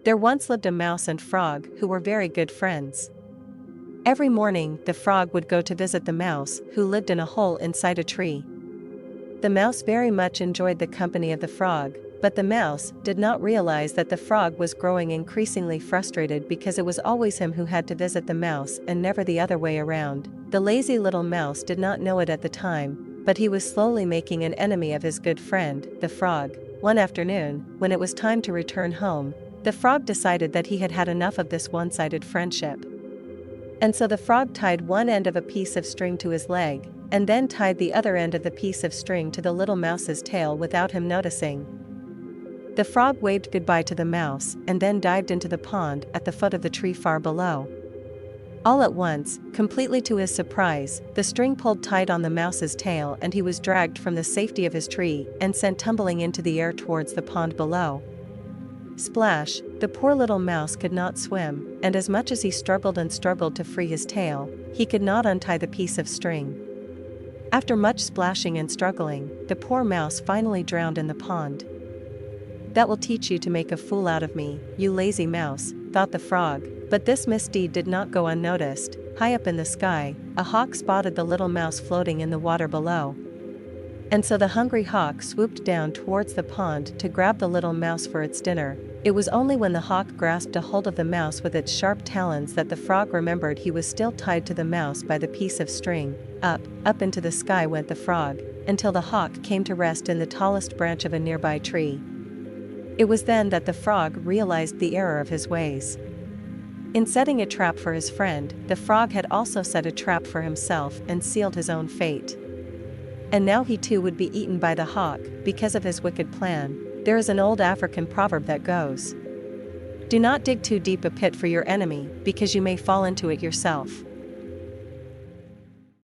There once lived a mouse and frog who were very good friends. Every morning, the frog would go to visit the mouse, who lived in a hole inside a tree. The mouse very much enjoyed the company of the frog, but the mouse did not realize that the frog was growing increasingly frustrated because it was always him who had to visit the mouse and never the other way around. The lazy little mouse did not know it at the time, but he was slowly making an enemy of his good friend, the frog. One afternoon, when it was time to return home, the frog decided that he had had enough of this one-sided friendship. And so the frog tied one end of a piece of string to his leg, and then tied the other end of the piece of string to the little mouse's tail without him noticing. The frog waved goodbye to the mouse and then dived into the pond at the foot of the tree far below. All at once, completely to his surprise, the string pulled tight on the mouse's tail and he was dragged from the safety of his tree and sent tumbling into the air towards the pond below. Splash, the poor little mouse could not swim, and as much as he struggled and struggled to free his tail, he could not untie the piece of string. After much splashing and struggling, the poor mouse finally drowned in the pond. "That will teach you to make a fool out of me, you lazy mouse," thought the frog, but this misdeed did not go unnoticed. High up in the sky, a hawk spotted the little mouse floating in the water below. And so the hungry hawk swooped down towards the pond to grab the little mouse for its dinner. It was only when the hawk grasped a hold of the mouse with its sharp talons that the frog remembered he was still tied to the mouse by the piece of string. Up, up into the sky went the frog, until the hawk came to rest in the tallest branch of a nearby tree. It was then that the frog realized the error of his ways. In setting a trap for his friend, the frog had also set a trap for himself and sealed his own fate. And now he too would be eaten by the hawk, because of his wicked plan. There is an old African proverb that goes, "Do not dig too deep a pit for your enemy, because you may fall into it yourself."